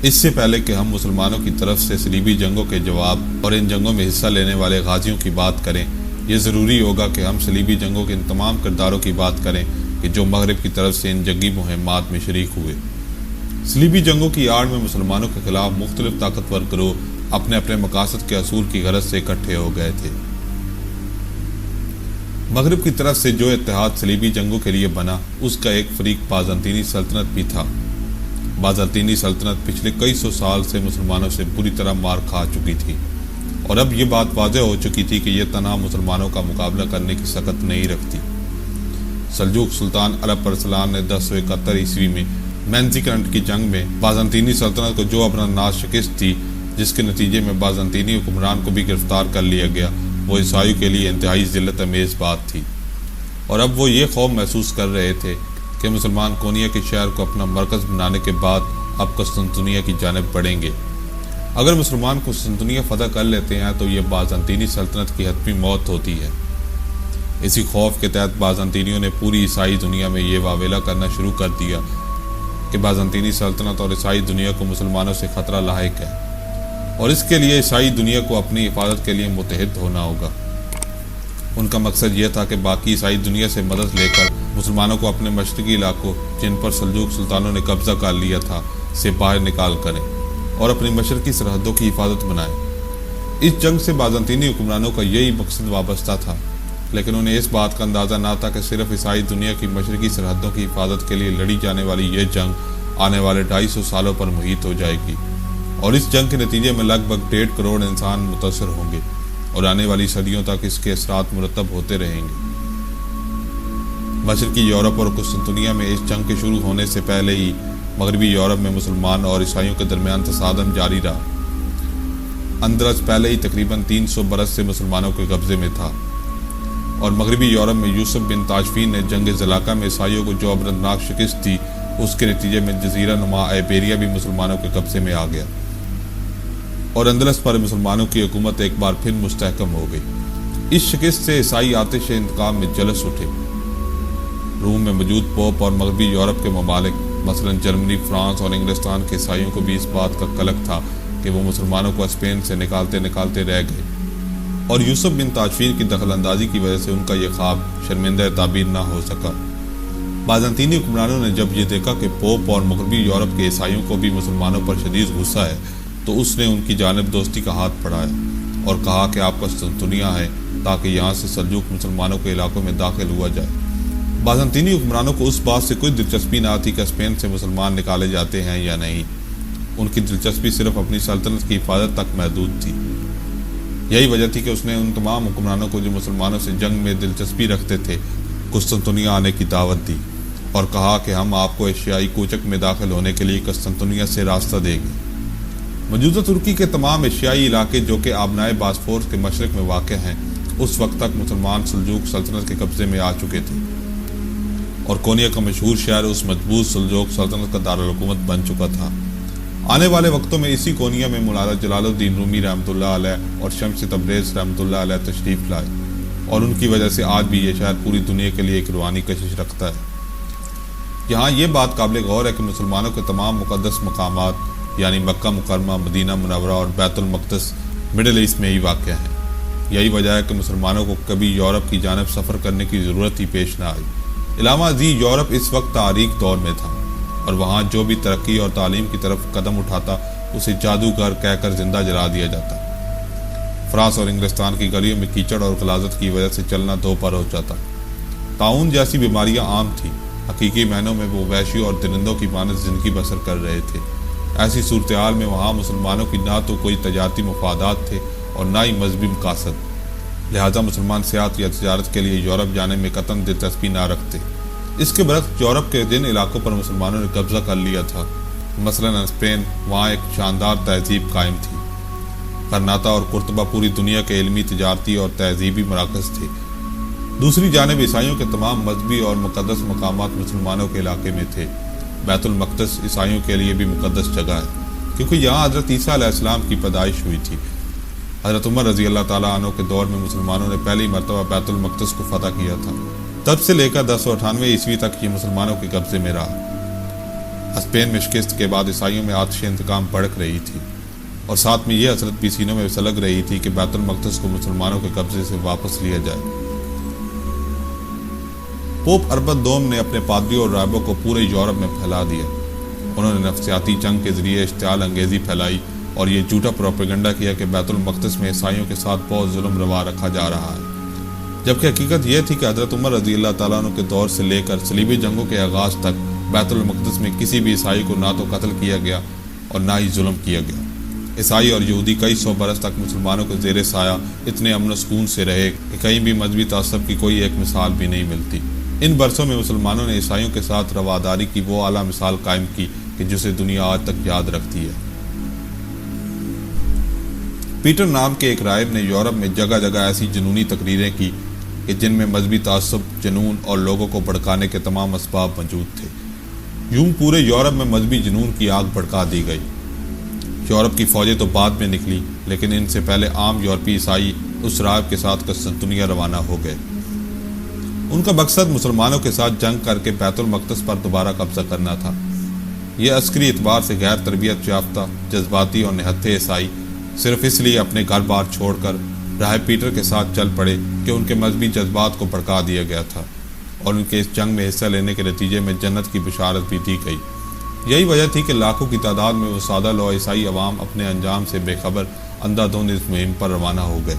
اس سے پہلے کہ ہم مسلمانوں کی طرف سے صلیبی جنگوں کے جواب اور ان جنگوں میں حصہ لینے والے غازیوں کی بات کریں، یہ ضروری ہوگا کہ ہم صلیبی جنگوں کے ان تمام کرداروں کی بات کریں کہ جو مغرب کی طرف سے ان جنگی مہمات میں شریک ہوئے۔ صلیبی جنگوں کی آڑ میں مسلمانوں کے خلاف مختلف طاقتور گروہ اپنے اپنے مقاصد کے حصول کی غرض سے اکٹھے ہو گئے تھے۔ مغرب کی طرف سے جو اتحاد صلیبی جنگوں کے لیے بنا، اس کا ایک فریق بازنطینی سلطنت بھی تھا۔ بازنطینی سلطنت پچھلے کئی سو سال سے مسلمانوں سے بری طرح مار کھا چکی تھی، اور اب یہ بات واضح ہو چکی تھی کہ یہ تنہا مسلمانوں کا مقابلہ کرنے کی سکت نہیں رکھتی۔ سلجوق سلطان عرب ارسلان نے 1071 عیسوی میں مینزیکنڈ کی جنگ میں بازنطینی سلطنت کو جو اپنا ناز شکست دی، جس کے نتیجے میں بازنطینی حکمران کو بھی گرفتار کر لیا گیا، وہ عیسائیوں کے لیے انتہائی ذلت امیز بات تھی، اور اب وہ یہ خوف محسوس کر رہے تھے کہ مسلمان کونیا کے شہر کو اپنا مرکز بنانے کے بعد اب قسطنطنیہ کی جانب بڑھیں گے۔ اگر مسلمان قسطنطنیہ فتح کر لیتے ہیں تو یہ بازنطینی سلطنت کی حتمی موت ہوتی ہے۔ اسی خوف کے تحت بازنطینیوں نے پوری عیسائی دنیا میں یہ واویلا کرنا شروع کر دیا کہ بازنطینی سلطنت اور عیسائی دنیا کو مسلمانوں سے خطرہ لاحق ہے، اور اس کے لیے عیسائی دنیا کو اپنی حفاظت کے لیے متحد ہونا ہوگا۔ ان کا مقصد یہ تھا کہ باقی عیسائی دنیا سے مدد لے کر مسلمانوں کو اپنے مشرقی علاقوں، جن پر سلجوق سلطانوں نے قبضہ کر لیا تھا، سے باہر نکال کریں اور اپنی مشرقی سرحدوں کی حفاظت بنائیں۔ اس جنگ سے بازنطینی حکمرانوں کا یہی مقصد وابستہ تھا، لیکن انہیں اس بات کا اندازہ نہ تھا کہ صرف عیسائی دنیا کی مشرقی سرحدوں کی حفاظت کے لیے لڑی جانے والی یہ جنگ آنے والے 250 سالوں پر محیط ہو جائے گی، اور اس جنگ کے نتیجے میں لگ بھگ 1.5 کروڑ انسان متاثر ہوں گے، اور آنے والی صدیوں تک اس کے اثرات مرتب ہوتے رہیں گے۔ مشرقی یورپ اور قسطنطنیہ میں اس جنگ کے شروع ہونے سے پہلے ہی مغربی یورپ میں مسلمان اور عیسائیوں کے درمیان تصادم جاری رہا۔ اندلس پہلے ہی تقریباً 300 برس سے مسلمانوں کے قبضے میں تھا، اور مغربی یورپ میں یوسف بن تاشفین نے جنگ زلاقہ میں عیسائیوں کو جو عبرتناک شکست دی، اس کے نتیجے میں جزیرہ نما آئیبیریا بھی مسلمانوں کے قبضے میں آ گیا، اور اندلس پر مسلمانوں کی حکومت ایک بار پھر مستحکم ہو گئی۔ اس شکست سے عیسائی آتش انتقام میں جلس اٹھے۔ روم میں موجود پوپ اور مغربی یورپ کے ممالک مثلاً جرمنی، فرانس اور انگلستان کے عیسائیوں کو بھی اس بات کا قلق تھا کہ وہ مسلمانوں کو اسپین سے نکالتے رہ گئے، اور یوسف بن تاشفین کی دخل اندازی کی وجہ سے ان کا یہ خواب شرمندہ تعبیر نہ ہو سکا۔ بازنطینی حکمرانوں نے جب یہ دیکھا کہ پوپ اور مغربی یورپ کے عیسائیوں کو بھی مسلمانوں پر شدید غصہ ہے، تو اس نے ان کی جانب دوستی کا ہاتھ بڑھایا اور کہا کہ آپ قسطنطنیہ ہیں تاکہ یہاں سے سلجوق مسلمانوں کے علاقوں میں داخل ہوا جائے۔ بازنطینی حکمرانوں کو اس بات سے کوئی دلچسپی نہ تھی کہ اسپین سے مسلمان نکالے جاتے ہیں یا نہیں، ان کی دلچسپی صرف اپنی سلطنت کی حفاظت تک محدود تھی۔ یہی وجہ تھی کہ اس نے ان تمام حکمرانوں کو جو مسلمانوں سے جنگ میں دلچسپی رکھتے تھے، قسطنطنیہ آنے کی دعوت دی اور کہا کہ ہم آپ کو ایشیائی کوچک میں داخل ہونے کے لیے قسطنطنیہ سے راستہ دیں گے۔ موجودہ ترکی کے تمام ایشیائی علاقے جو کہ آبنائے باسفورس کے مشرق میں واقع ہیں، اس وقت تک مسلمان سلجوق سلطنت کے قبضے میں آ چکے تھے، اور کونیا کا مشہور شہر اس مضبوط سلجوق سلطنت کا دارالحکومت بن چکا تھا۔ آنے والے وقتوں میں اسی کونیا میں مولانا جلال الدین رومی رحمۃ اللہ علیہ اور شمس تبریز رحمۃ اللہ علیہ تشریف لائے، اور ان کی وجہ سے آج بھی یہ شہر پوری دنیا کے لیے ایک روحانی کشش رکھتا ہے۔ یہاں یہ بات قابل غور ہے کہ مسلمانوں کے تمام مقدس مقامات یعنی مکہ مکرمہ، مدینہ منورہ اور بیت المقدس مڈل ایسٹ میں ہی واقع ہیں۔ یہی وجہ ہے کہ مسلمانوں کو کبھی یورپ کی جانب سفر کرنے کی ضرورت ہی پیش نہ آئی۔ علاوہ ازیں یورپ اس وقت تاریک دور میں تھا، اور وہاں جو بھی ترقی اور تعلیم کی طرف قدم اٹھاتا اسے جادوگر کہہ کر زندہ جلا دیا جاتا۔ فرانس اور انگلستان کی گلیوں میں کیچڑ اور غلاظت کی وجہ سے چلنا دو پر ہو جاتا۔ طاعون جیسی بیماریاں عام تھیں۔ حقیقی معنوں میں وہ وحشی اور درندوں کی مانند زندگی بسر کر رہے تھے۔ ایسی صورتحال میں وہاں مسلمانوں کی نہ تو کوئی تجارتی مفادات تھے اور نہ ہی مذہبی مقاصد، لہذا مسلمان سیاحت یا تجارت کے لیے یورپ جانے میں قطعاً دلچسپی نہ رکھتے۔ اس کے برعکس یورپ کے جن علاقوں پر مسلمانوں نے قبضہ کر لیا تھا، مثلاً اسپین، وہاں ایک شاندار تہذیب قائم تھی۔ غرناطہ اور قرطبہ پوری دنیا کے علمی، تجارتی اور تہذیبی مراکز تھے۔ دوسری جانب عیسائیوں کے تمام مذہبی اور مقدس مقامات مسلمانوں کے علاقے میں تھے۔ بیت المقدس عیسائیوں کے لیے بھی مقدس جگہ ہے، کیونکہ یہاں حضرت عیسیٰ علیہ السلام کی پیدائش ہوئی تھی۔ حضرت عمر رضی اللہ تعالیٰ عنہ کے دور میں مسلمانوں نے پہلی مرتبہ بیت المقدس کو فتح کیا تھا۔ تب سے لے کر 1098 عیسوی تک یہ مسلمانوں کے قبضے میں رہا۔ اسپین میں شکست کے بعد عیسائیوں میں آتش انتقام بھڑک رہی تھی، اور ساتھ میں یہ حسرت بھی سینوں میں سلگ رہی تھی کہ بیت المقدس کو مسلمانوں کے قبضے سے واپس لیا جائے۔ پوپ اربن دوم نے اپنے پادریوں اور راہبوں کو پورے یورپ میں پھیلا دیا۔ انہوں نے نفسیاتی جنگ کے ذریعے اشتعال انگیزی پھیلائی اور یہ جھوٹا پروپیگنڈا کیا کہ بیت المقدس میں عیسائیوں کے ساتھ بہت ظلم روا رکھا جا رہا ہے، جبکہ حقیقت یہ تھی کہ حضرت عمر رضی اللہ تعالیٰ عنہ کے دور سے لے کر صلیبی جنگوں کے آغاز تک بیت المقدس میں کسی بھی عیسائی کو نہ تو قتل کیا گیا اور نہ ہی ظلم کیا گیا۔ عیسائی اور یہودی کئی سو برس تک مسلمانوں کے زیر سایہ اتنے امن و سکون سے رہے کہ کہیں بھی مذہبی تعصب کی کوئی ایک مثال بھی نہیں ملتی۔ ان برسوں میں مسلمانوں نے عیسائیوں کے ساتھ رواداری کی وہ اعلیٰ مثال قائم کی کہ جسے دنیا آج تک یاد رکھتی ہے۔ پیٹر نام کے ایک راہب نے یورپ میں جگہ جگہ ایسی جنونی تقریریں کی کہ جن میں مذہبی تعصب، جنون اور لوگوں کو بھڑکانے کے تمام اسباب موجود تھے۔ یوں پورے یورپ میں مذہبی جنون کی آگ بھڑکا دی گئی۔ یورپ کی فوجیں تو بعد میں نکلی، لیکن ان سے پہلے عام یورپی عیسائی اس راہب کے ساتھ قسطنطنیہ روانہ ہو گئے۔ ان کا مقصد مسلمانوں کے ساتھ جنگ کر کے بیت المقدس پر دوبارہ قبضہ کرنا تھا۔ یہ عسکری اعتبار سے غیر تربیت یافتہ، جذباتی اور نہتھے عیسائی صرف اس لیے اپنے گھر بار چھوڑ کر راہب پیٹر کے ساتھ چل پڑے کہ ان کے مذہبی جذبات کو بھڑکا دیا گیا تھا، اور ان کے اس جنگ میں حصہ لینے کے نتیجے میں جنت کی بشارت بھی دی گئی۔ یہی وجہ تھی کہ لاکھوں کی تعداد میں وہ سادہ لو عیسائی عوام اپنے انجام سے بے خبر اندھا دھند اس مہم پر روانہ ہو گئے۔